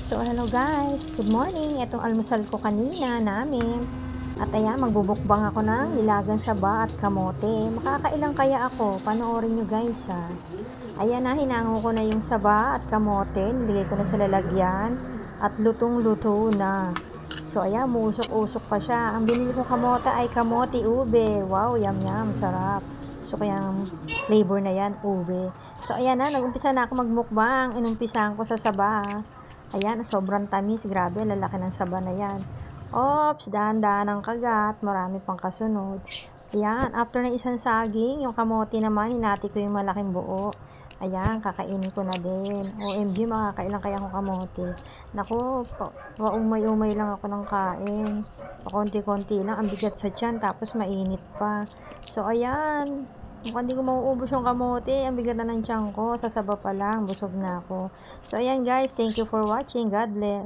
So, hello guys. Good morning. Itong almusal ko kanina namin. At ayan, magbubukbang ako ng nilagang saba at kamote. Makakailang kaya ako? Panoorin nyo guys ha. Ayan na, hinango ko na yung saba at kamote. Nilagay ko na sa lalagyan. At lutong-luto na. So, ayan, musok-usok pa siya. Ang binili ko kamote ay kamote ube. Wow, yum-yum. Sarap. So, kaya flavor na yan, ube. So, ayan na, nag-umpisa na ako magmukbang. Inumpisahan ko sa saba. Ayan, sobrang tamis. Grabe, lalaki ng saba na yan. Ops, dahan-dahan ang kagat. Marami pang kasunod. Ayan, after na isang saging, yung kamote naman, hinati ko yung malaking buo. Ayan, kakainin ko na din. OMG, makakailang kaya akong kamote. Naku, umay-umay lang ako ng kain. Pakonti-konti lang, ang bigat sa tiyan, tapos mainit pa. So, ayan. Mukhang hindi ko mauubos yung kamote. Ang bigat na ng tiyan ko. Sa saba pa lang, busog na ako. So, ayan guys. Thank you for watching. God bless.